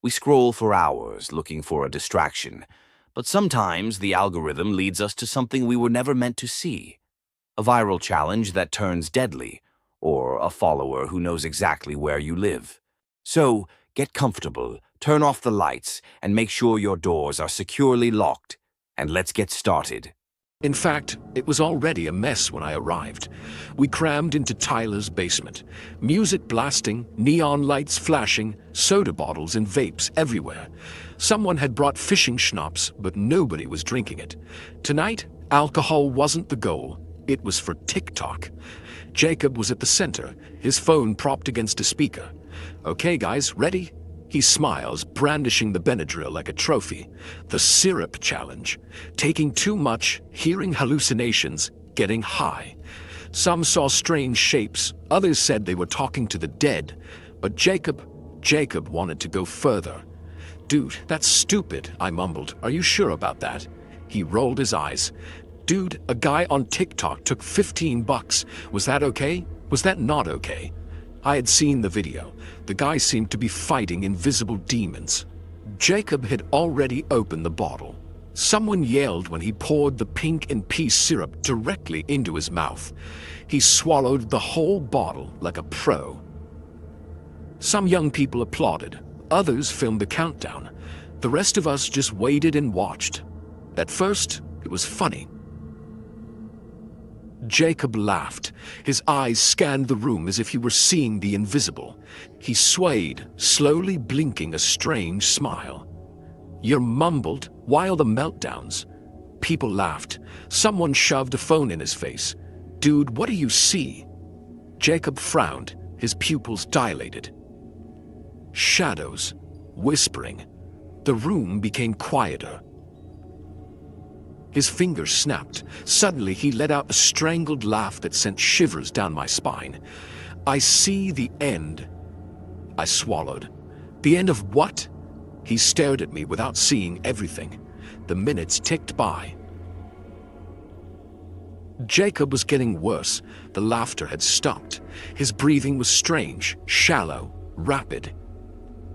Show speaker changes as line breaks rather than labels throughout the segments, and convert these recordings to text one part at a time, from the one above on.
We scroll for hours looking for a distraction, but sometimes the algorithm leads us to something we were never meant to see. A viral challenge that turns deadly, or a follower who knows exactly where you live. So, get comfortable, turn off the lights, and make sure your doors are securely locked. And let's get started.
In fact, it was already a mess when I arrived. We crammed into Tyler's basement. Music blasting, neon lights flashing, soda bottles and vapes everywhere. Someone had brought fishing schnapps, but nobody was drinking it. Tonight, alcohol wasn't the goal. It was for TikTok. Jacob was at the center, his phone propped against a speaker. "Okay, guys, ready?" He smiles, brandishing the Benadryl like a trophy. The syrup challenge. Taking too much, hearing hallucinations, getting high. Some saw strange shapes, others said they were talking to the dead. But Jacob wanted to go further. "Dude, that's stupid," I mumbled. "Are you sure about that?" He rolled his eyes. "Dude, a guy on TikTok took $15. Was that okay? Was that not okay?" I had seen the video. The guy seemed to be fighting invisible demons. Jacob had already opened the bottle. Someone yelled when he poured the pink and pea syrup directly into his mouth. He swallowed the whole bottle like a pro. Some young people applauded. Others filmed the countdown. The rest of us just waited and watched. At first, it was funny. Jacob laughed. His eyes scanned the room as if he were seeing the invisible. He swayed, slowly blinking a strange smile. "You mumbled while the meltdowns." People laughed. Someone shoved a phone in his face. "Dude, what do you see?" Jacob frowned, his pupils dilated. Shadows, whispering. The room became quieter. His fingers snapped. Suddenly, he let out a strangled laugh that sent shivers down my spine. "I see the end." I swallowed. "The end of what?" He stared at me without seeing everything. The minutes ticked by. Jacob was getting worse. The laughter had stopped. His breathing was strange, shallow, rapid.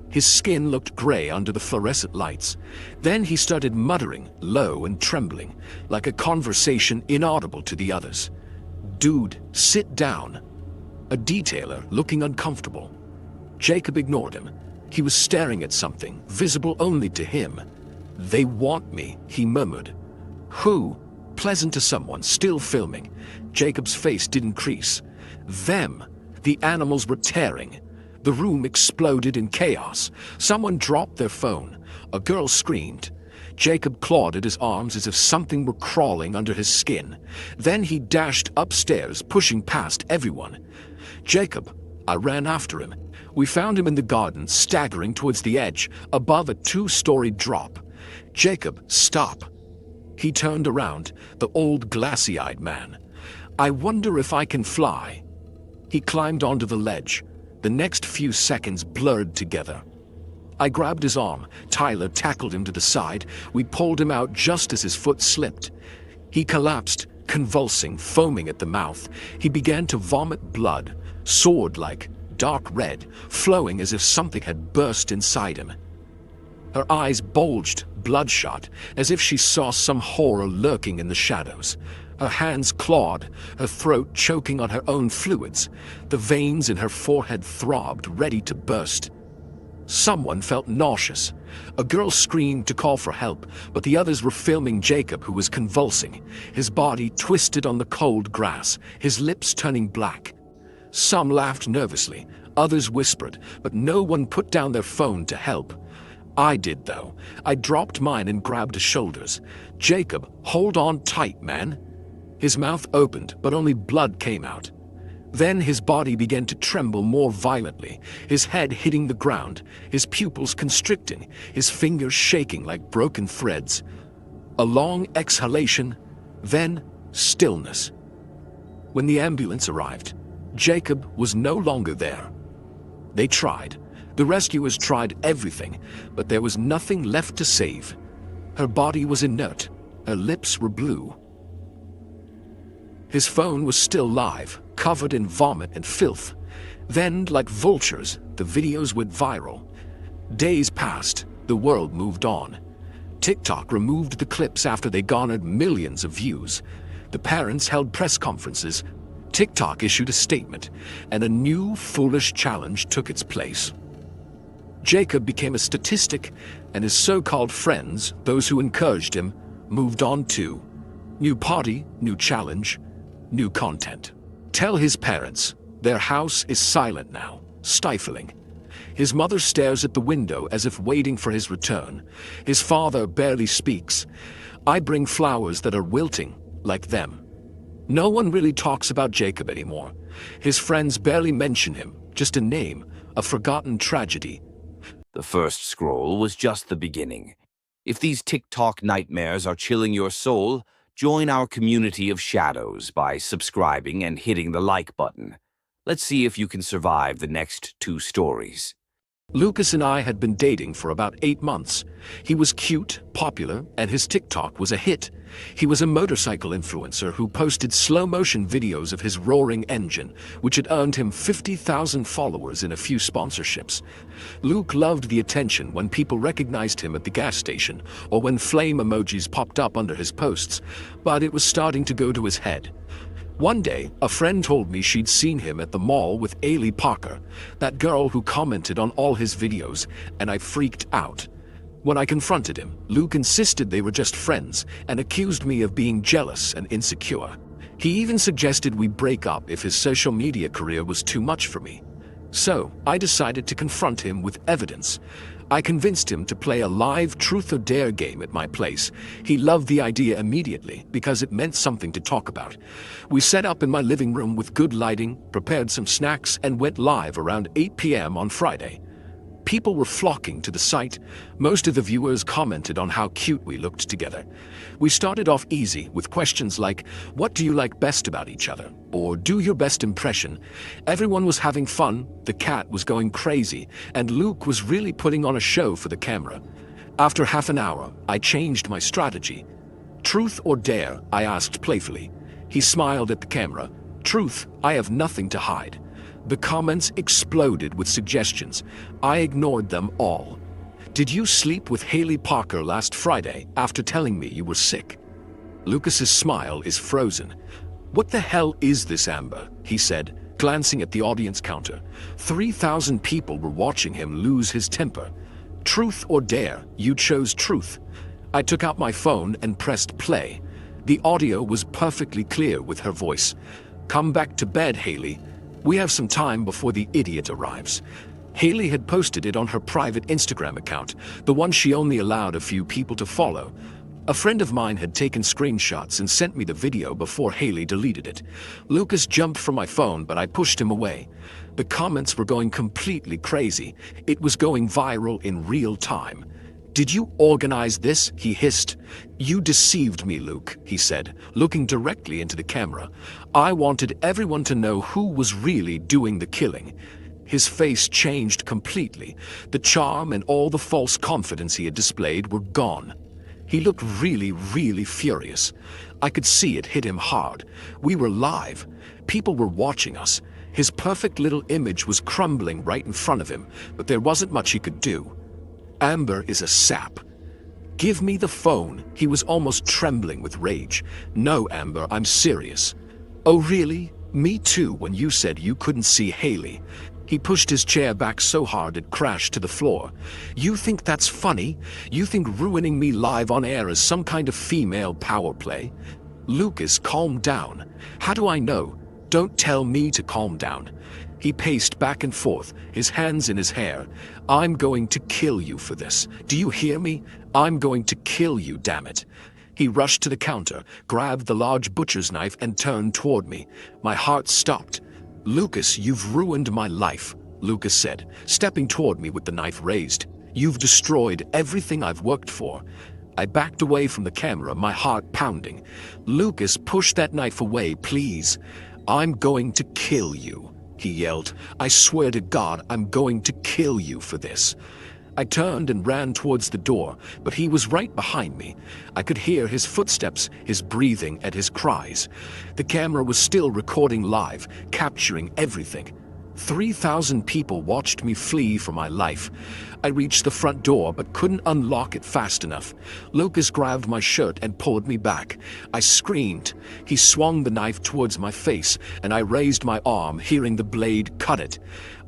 His skin looked gray under the fluorescent lights. Then he started muttering, low and trembling, like a conversation inaudible to the others. "Dude, sit down." A detailer, looking uncomfortable. Jacob ignored him. He was staring at something, visible only to him. "They want me," he murmured. "Who?" Pleasant to someone, still filming. Jacob's face didn't crease. "Them." The animals were tearing. The room exploded in chaos. Someone dropped their phone. A girl screamed. Jacob clawed at his arms as if something were crawling under his skin. Then he dashed upstairs, pushing past everyone. "Jacob!" I ran after him. We found him in the garden, staggering towards the edge, above a 2-story drop. "Jacob, stop!" He turned around, the old glassy-eyed man. "I wonder if I can fly." He climbed onto the ledge. The next few seconds blurred together. I grabbed his arm. Tyler tackled him to the side. We pulled him out just as his foot slipped. He collapsed, convulsing, foaming at the mouth. He began to vomit blood, sword-like, dark red, flowing as if something had burst inside him. Her eyes bulged, bloodshot, as if she saw some horror lurking in the shadows. Her hands clawed, her throat choking on her own fluids. The veins in her forehead throbbed, ready to burst. Someone felt nauseous. A girl screamed to call for help, but the others were filming Jacob, who was convulsing, his body twisted on the cold grass, his lips turning black. Some laughed nervously, others whispered, but no one put down their phone to help. I did, though. I dropped mine and grabbed his shoulders. "Jacob, hold on tight, man." His mouth opened, but only blood came out. Then his body began to tremble more violently, his head hitting the ground, his pupils constricting, his fingers shaking like broken threads. A long exhalation, then stillness. When the ambulance arrived, Jacob was no longer there. They tried. The rescuers tried everything, but there was nothing left to save. Her body was inert. Her lips were blue. His phone was still live, covered in vomit and filth. Then, like vultures, the videos went viral. Days passed. The world moved on. TikTok removed the clips after they garnered millions of views. The parents held press conferences. TikTok issued a statement, and a new, foolish challenge took its place. Jacob became a statistic, and his so-called friends, those who encouraged him, moved on too. New party, new challenge, new content. Tell his parents. Their house is silent now, stifling. His mother stares at the window as if waiting for his return. His father barely speaks. I bring flowers that are wilting, like them. No one really talks about Jacob anymore. His friends barely mention him, just a name, a forgotten tragedy.
The first scroll was just the beginning. If these TikTok nightmares are chilling your soul, join our community of shadows by subscribing and hitting the like button. Let's see if you can survive the next 2 stories.
Lucas and I had been dating for about 8 months. He was cute, popular, and his TikTok was a hit. He was a motorcycle influencer who posted slow-motion videos of his roaring engine, which had earned him 50,000 followers and a few sponsorships. Luke loved the attention when people recognized him at the gas station or when flame emojis popped up under his posts, but it was starting to go to his head. One day, a friend told me she'd seen him at the mall with Ailey Parker, that girl who commented on all his videos, and I freaked out. When I confronted him, Luke insisted they were just friends and accused me of being jealous and insecure. He even suggested we break up if his social media career was too much for me. So, I decided to confront him with evidence. I convinced him to play a live truth or dare game at my place. He loved the idea immediately because it meant something to talk about. We set up in my living room with good lighting, prepared some snacks, and went live around 8 p.m. on Friday. People were flocking to the site. Most of the viewers commented on how cute we looked together. We started off easy with questions like, "What do you like best about each other?" or "Do your best impression." Everyone was having fun, the cat was going crazy, and Luke was really putting on a show for the camera. After half an hour, I changed my strategy. "Truth or dare?" I asked playfully. He smiled at the camera. "Truth, I have nothing to hide." The comments exploded with suggestions. I ignored them all. "Did you sleep with Ailey Parker last Friday after telling me you were sick?" Lucas's smile is frozen. "What the hell is this, Amber?" he said, glancing at the audience counter. 3,000 people were watching him lose his temper. "Truth or dare? You chose truth." I took out my phone and pressed play. The audio was perfectly clear with her voice. "Come back to bed, Ailey. We have some time before the idiot arrives." Ailey had posted it on her private Instagram account, the one she only allowed a few people to follow. A friend of mine had taken screenshots and sent me the video before Ailey deleted it. Lucas jumped from my phone, but I pushed him away. The comments were going completely crazy. It was going viral in real time. "Did you organize this?" he hissed. "You deceived me, Luke," he said, looking directly into the camera. "I wanted everyone to know who was really doing the killing." His face changed completely. The charm and all the false confidence he had displayed were gone. He looked really, really furious. I could see it hit him hard. We were live. People were watching us. His perfect little image was crumbling right in front of him, but there wasn't much he could do. "Amber is a sap." "Give me the phone." He was almost trembling with rage. "No, Amber, I'm serious." "Oh, really? Me too, when you said you couldn't see Ailey." He pushed his chair back so hard it crashed to the floor. "You think that's funny? You think ruining me live on air is some kind of female power play?" "Lucas, calm down." "How do I know?" "Don't tell me to calm down." He paced back and forth, his hands in his hair. "I'm going to kill you for this. Do you hear me? I'm going to kill you, damn it." He rushed to the counter, grabbed the large butcher's knife, and turned toward me. My heart stopped. "Lucas, you've ruined my life," Lucas said, stepping toward me with the knife raised. "You've destroyed everything I've worked for." I backed away from the camera, my heart pounding. "Lucas, push that knife away, please." "I'm going to kill you," he yelled. "I swear to God, I'm going to kill you for this." I turned and ran towards the door, but he was right behind me. I could hear his footsteps, his breathing, and his cries. The camera was still recording live, capturing everything. 3,000 people watched me flee for my life. I reached the front door but couldn't unlock it fast enough. Lucas grabbed my shirt and pulled me back. I screamed. He swung the knife towards my face, and I raised my arm, hearing the blade cut it.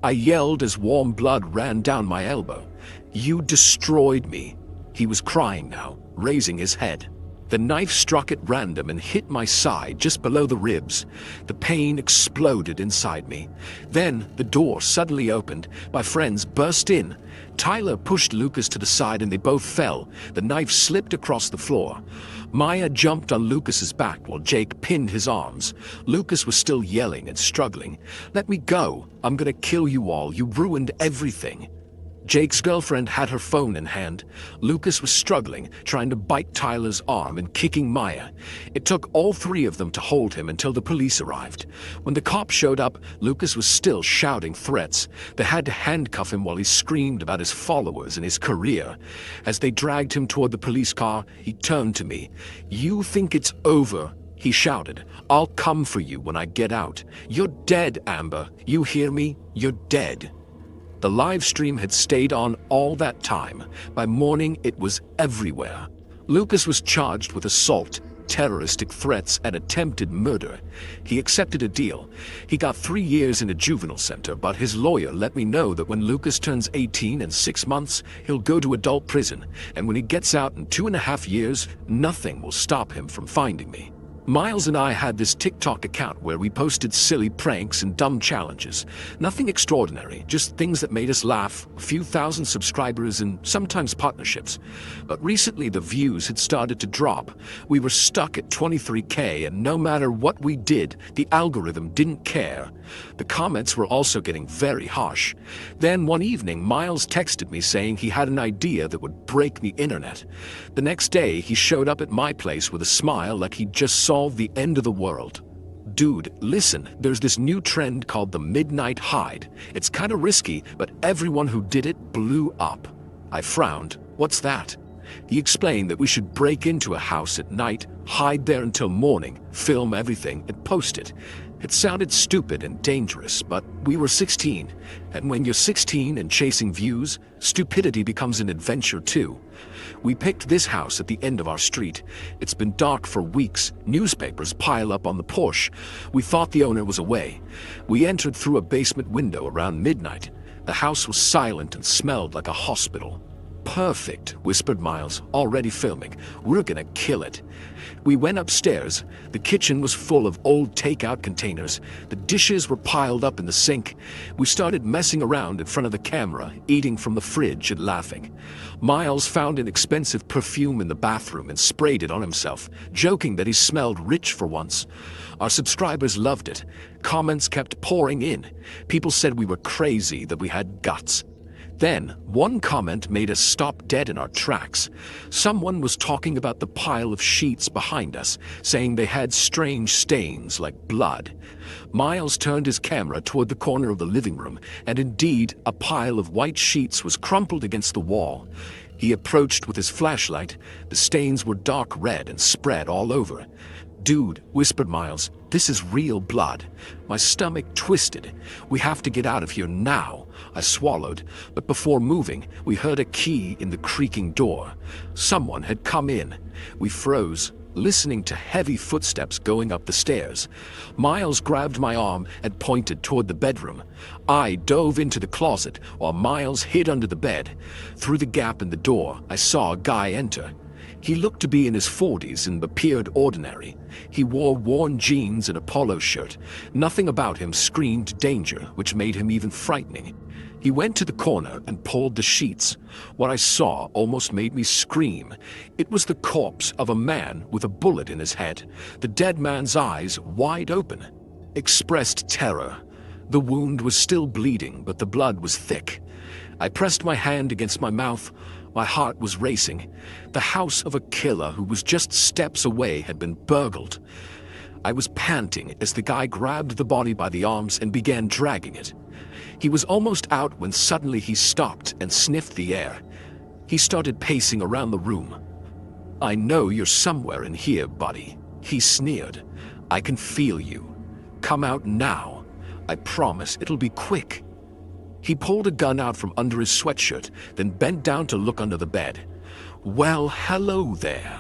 I yelled as warm blood ran down my elbow. "You destroyed me." He was crying now, raising his head. The knife struck at random and hit my side just below the ribs. The pain exploded inside me. Then the door suddenly opened. My friends burst in. Tyler pushed Lucas to the side and they both fell. The knife slipped across the floor. Maya jumped on Lucas's back while Jake pinned his arms. Lucas was still yelling and struggling. "Let me go. I'm gonna kill you all. You ruined everything." Jake's girlfriend had her phone in hand. Lucas was struggling, trying to bite Tyler's arm and kicking Maya. It took all three of them to hold him until the police arrived. When the cops showed up, Lucas was still shouting threats. They had to handcuff him while he screamed about his followers and his career. As they dragged him toward the police car, he turned to me. "You think it's over?" he shouted. "I'll come for you when I get out. You're dead, Amber. You hear me? You're dead." The live stream had stayed on all that time. By morning, it was everywhere. Lucas was charged with assault, terroristic threats, and attempted murder. He accepted a deal. He got 3 years in a juvenile center, but his lawyer let me know that when Lucas turns 18 in 6 months, he'll go to adult prison, and when he gets out in 2.5 years, nothing will stop him from finding me. Miles and I had this TikTok account where we posted silly pranks and dumb challenges. Nothing extraordinary, just things that made us laugh, a few thousand subscribers and sometimes partnerships. But recently the views had started to drop. We were stuck at 23K, and no matter what we did, the algorithm didn't care. The comments were also getting very harsh. Then one evening, Miles texted me saying he had an idea that would break the internet. The next day, he showed up at my place with a smile like he'd just solved the end of the world. "Dude, listen, there's this new trend called the midnight hide. It's kinda risky, but everyone who did it blew up." I frowned. "What's that?" He explained that we should break into a house at night, hide there until morning, film everything, and post it. It sounded stupid and dangerous, but we were 16. And when you're 16 and chasing views, stupidity becomes an adventure too. We picked this house at the end of our street. It's been dark for weeks. Newspapers pile up on the porch. We thought the owner was away. We entered through a basement window around midnight. The house was silent and smelled like a hospital. "Perfect," whispered Miles, already filming. "We're gonna kill it." We went upstairs. The kitchen was full of old takeout containers. The dishes were piled up in the sink. We started messing around in front of the camera, eating from the fridge and laughing. Miles found an expensive perfume in the bathroom and sprayed it on himself, joking that he smelled rich for once. Our subscribers loved it. Comments kept pouring in. People said we were crazy, that we had guts. Then, one comment made us stop dead in our tracks. Someone was talking about the pile of sheets behind us, saying they had strange stains like blood. Miles turned his camera toward the corner of the living room, and indeed, a pile of white sheets was crumpled against the wall. He approached with his flashlight. The stains were dark red and spread all over. "Dude," whispered Miles, "this is real blood." My stomach twisted. "We have to get out of here now." I swallowed, but before moving, we heard a key in the creaking door. Someone had come in. We froze, listening to heavy footsteps going up the stairs. Miles grabbed my arm and pointed toward the bedroom. I dove into the closet while Miles hid under the bed. Through the gap in the door, I saw a guy enter. He looked to be in his 40s and appeared ordinary. He wore worn jeans and a polo shirt. Nothing about him screamed danger, which made him even frightening. He went to the corner and pulled the sheets. What I saw almost made me scream. It was the corpse of a man with a bullet in his head. The dead man's eyes, wide open, expressed terror. The wound was still bleeding, but the blood was thick. I pressed my hand against my mouth. My heart was racing. The house of a killer who was just steps away had been burgled. I was panting as the guy grabbed the body by the arms and began dragging it. He was almost out when suddenly he stopped and sniffed the air. He started pacing around the room. "I know you're somewhere in here, buddy," he sneered. "I can feel you. Come out now." I promise it'll be quick." He pulled a gun out from under his sweatshirt, then bent down to look under the bed. "Well, hello there."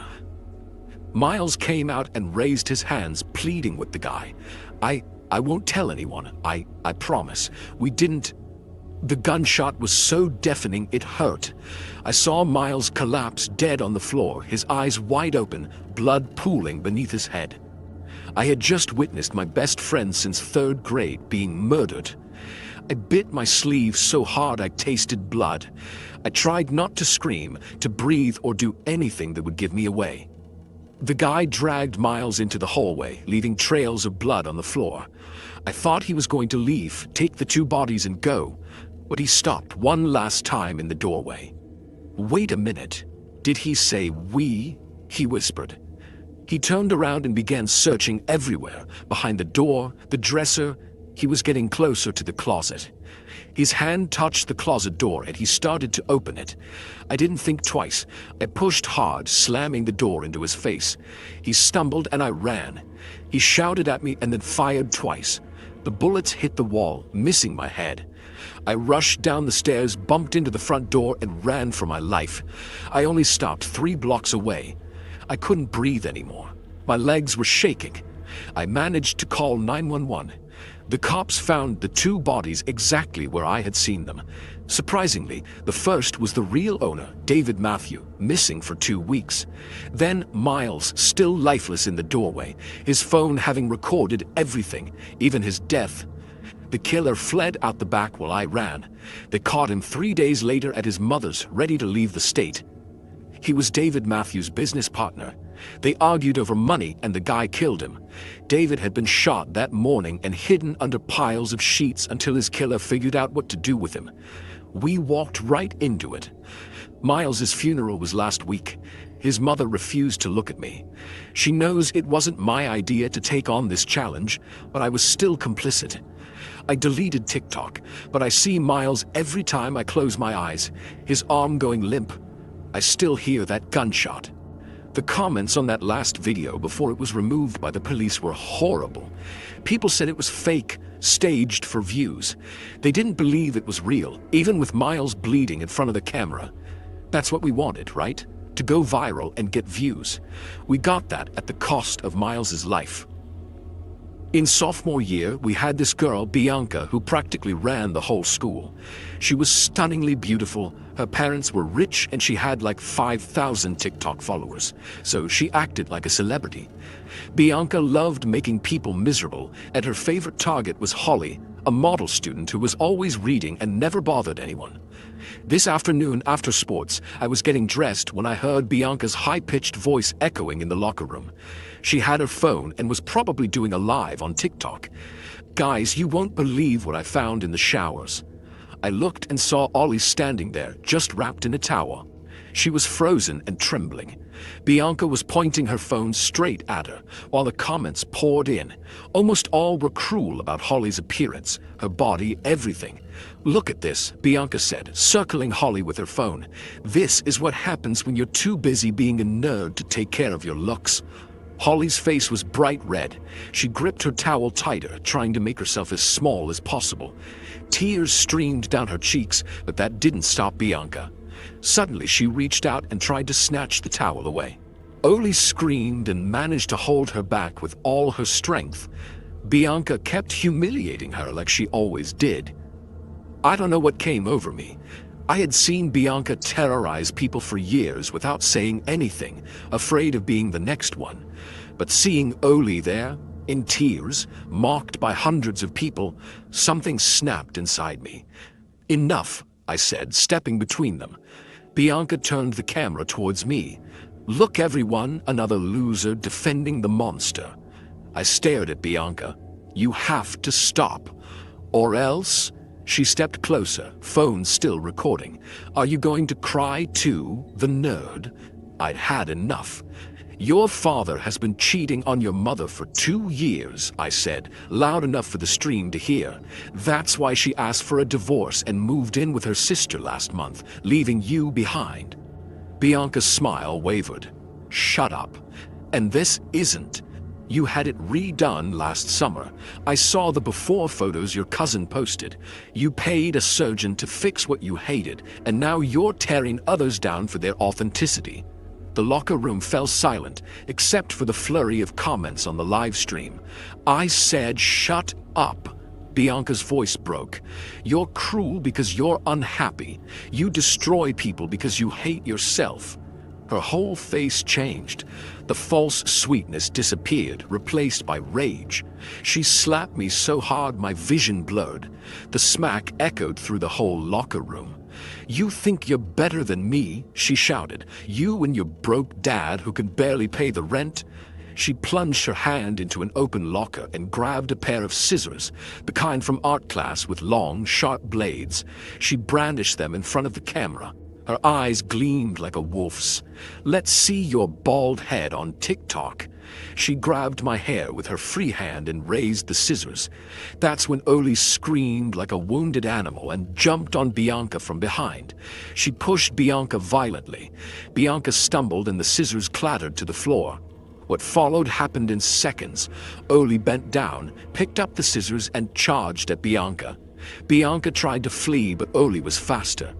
Miles came out and raised his hands, pleading with the guy. I won't tell anyone. I promise. We didn't." The gunshot was so deafening it hurt. I saw Miles collapse dead on the floor, his eyes wide open, blood pooling beneath his head. I had just witnessed my best friend since 3rd grade being murdered. I bit my sleeve so hard I tasted blood. I tried not to scream, to breathe, or do anything that would give me away. The guy dragged Miles into the hallway, leaving trails of blood on the floor. I thought he was going to leave, take the 2 bodies and go, but he stopped one last time in the doorway. "Wait a minute. Did he say we?" he whispered. He turned around and began searching everywhere, behind the door, the dresser. He was getting closer to the closet. His hand touched the closet door and he started to open it. I didn't think twice. I pushed hard, slamming the door into his face. He stumbled and I ran. He shouted at me and then fired twice. The bullets hit the wall, missing my head. I rushed down the stairs, bumped into the front door, and ran for my life. I only stopped 3 blocks away. I couldn't breathe anymore. My legs were shaking. I managed to call 911. The cops found the 2 bodies exactly where I had seen them. Surprisingly, the first was the real owner, David Matthew, missing for 2 weeks. Then Miles, still lifeless in the doorway, his phone having recorded everything, even his death. The killer fled out the back while I ran. They caught him 3 days later at his mother's, ready to leave the state. He was David Matthews' business partner. They argued over money and the guy killed him. David had been shot that morning and hidden under piles of sheets until his killer figured out what to do with him. We walked right into it. Miles's funeral was last week. His mother refused to look at me. She knows it wasn't my idea to take on this challenge, but I was still complicit. I deleted TikTok, but I see Miles every time I close my eyes, his arm going limp. I still hear that gunshot. The comments on that last video before it was removed by the police were horrible. People said it was fake, staged for views. They didn't believe it was real, even with Miles bleeding in front of the camera. That's what we wanted, right? To go viral and get views. We got that at the cost of Miles's life. In sophomore year, we had this girl, Bianca, who practically ran the whole school. She was stunningly beautiful, her parents were rich, and she had like 5,000 TikTok followers, so she acted like a celebrity. Bianca loved making people miserable, and her favorite target was Holly, a model student who was always reading and never bothered anyone. This afternoon after sports, I was getting dressed when I heard Bianca's high-pitched voice echoing in the locker room. She had her phone and was probably doing a live on TikTok. "Guys, you won't believe what I found in the showers." I looked and saw Ollie standing there, just wrapped in a towel. She was frozen and trembling. Bianca was pointing her phone straight at her, while the comments poured in. Almost all were cruel about Holly's appearance, her body, everything. "Look at this," Bianca said, circling Holly with her phone. "This is what happens when you're too busy being a nerd to take care of your looks." Holly's face was bright red. She gripped her towel tighter, trying to make herself as small as possible. Tears streamed down her cheeks, but that didn't stop Bianca. Suddenly, she reached out and tried to snatch the towel away. Oli screamed and managed to hold her back with all her strength. Bianca kept humiliating her like she always did. I don't know what came over me. I had seen Bianca terrorize people for years without saying anything, afraid of being the next one. But seeing Oli there, in tears, mocked by hundreds of people, something snapped inside me. "Enough," I said, stepping between them. Bianca turned the camera towards me. "Look, everyone, another loser defending the monster." I stared at Bianca. "You have to stop. Or else..." She stepped closer, phone still recording. "Are you going to cry too, the nerd?" I'd had enough. "Your father has been cheating on your mother for 2 years," I said, loud enough for the stream to hear. "That's why she asked for a divorce and moved in with her sister last month, leaving you behind." Bianca's smile wavered. "Shut up. And this isn't." You had it redone last summer. I saw the before photos your cousin posted. You paid a surgeon to fix what you hated, and now you're tearing others down for their authenticity. The locker room fell silent, except for the flurry of comments on the live stream. I said, "Shut up." Bianca's voice broke. "You're cruel because you're unhappy. You destroy people because you hate yourself." Her whole face changed. The false sweetness disappeared, replaced by rage. She slapped me so hard my vision blurred. The smack echoed through the whole locker room. "You think you're better than me?" she shouted. "You and your broke dad who can barely pay the rent?" She plunged her hand into an open locker and grabbed a pair of scissors, the kind from art class with long, sharp blades. She brandished them in front of the camera. Her eyes gleamed like a wolf's. "Let's see your bald head on TikTok." She grabbed my hair with her free hand and raised the scissors. That's when Oli screamed like a wounded animal and jumped on Bianca from behind. She pushed Bianca violently. Bianca stumbled and the scissors clattered to the floor. What followed happened in seconds. Oli bent down, picked up the scissors and charged at Bianca. Bianca tried to flee, but Oli was faster.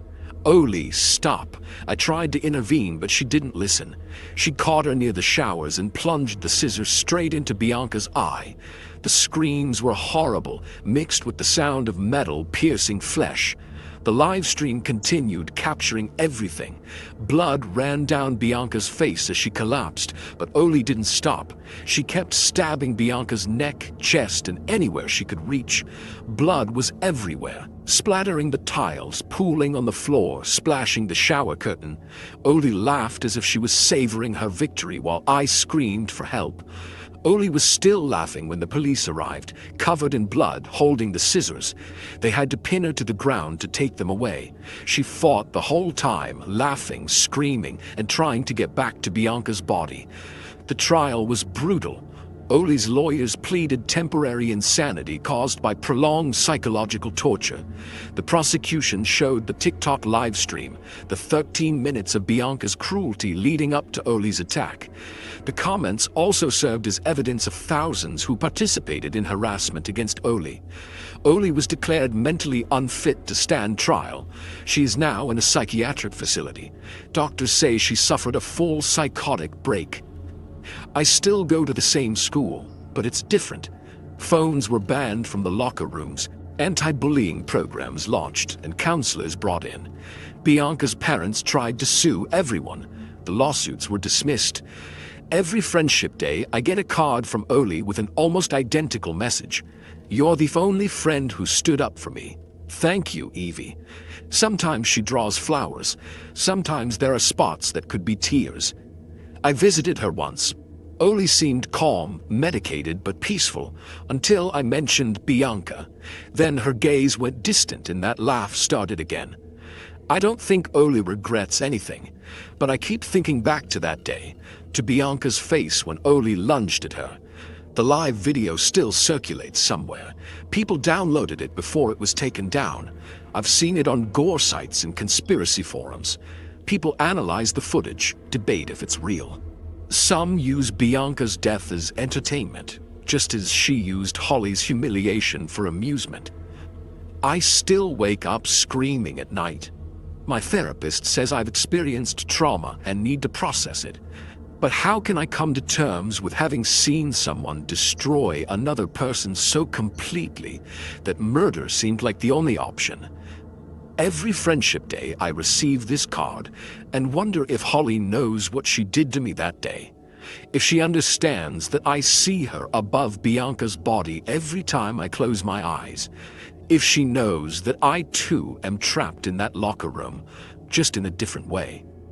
"Oli, stop." I tried to intervene, but she didn't listen. She caught her near the showers and plunged the scissors straight into Bianca's eye. The screams were horrible, mixed with the sound of metal piercing flesh. The live stream continued, capturing everything. Blood ran down Bianca's face as she collapsed, but Oli didn't stop. She kept stabbing Bianca's neck, chest, and anywhere she could reach. Blood was everywhere, splattering the tiles, pooling on the floor, splashing the shower curtain. Oli laughed as if she was savoring her victory while I screamed for help. Oli was still laughing when the police arrived, covered in blood, holding the scissors. They had to pin her to the ground to take them away. She fought the whole time, laughing, screaming, and trying to get back to Bianca's body. The trial was brutal. Oli's lawyers pleaded temporary insanity caused by prolonged psychological torture. The prosecution showed the TikTok live stream, the 13 minutes of Bianca's cruelty leading up to Oli's attack. The comments also served as evidence of thousands who participated in harassment against Oli. Oli was declared mentally unfit to stand trial. She is now in a psychiatric facility. Doctors say she suffered a full psychotic break. I still go to the same school, but it's different. Phones were banned from the locker rooms, anti-bullying programs launched, and counselors brought in. Bianca's parents tried to sue everyone. The lawsuits were dismissed. Every Friendship Day, I get a card from Oli with an almost identical message. "You're the only friend who stood up for me. Thank you, Evie." Sometimes she draws flowers. Sometimes there are spots that could be tears. I visited her once. Oli seemed calm, medicated, but peaceful, until I mentioned Bianca. Then her gaze went distant and that laugh started again. I don't think Oli regrets anything, but I keep thinking back to that day, to Bianca's face when Oli lunged at her. The live video still circulates somewhere. People downloaded it before it was taken down. I've seen it on gore sites and conspiracy forums. People analyze the footage, debate if it's real. Some use Bianca's death as entertainment, just as she used Holly's humiliation for amusement. I still wake up screaming at night. My therapist says I've experienced trauma and need to process it. But how can I come to terms with having seen someone destroy another person so completely that murder seemed like the only option? Every Friendship Day, I receive this card and wonder if Holly knows what she did to me that day. If she understands that I see her above Bianca's body every time I close my eyes. If she knows that I too am trapped in that locker room, just in a different way.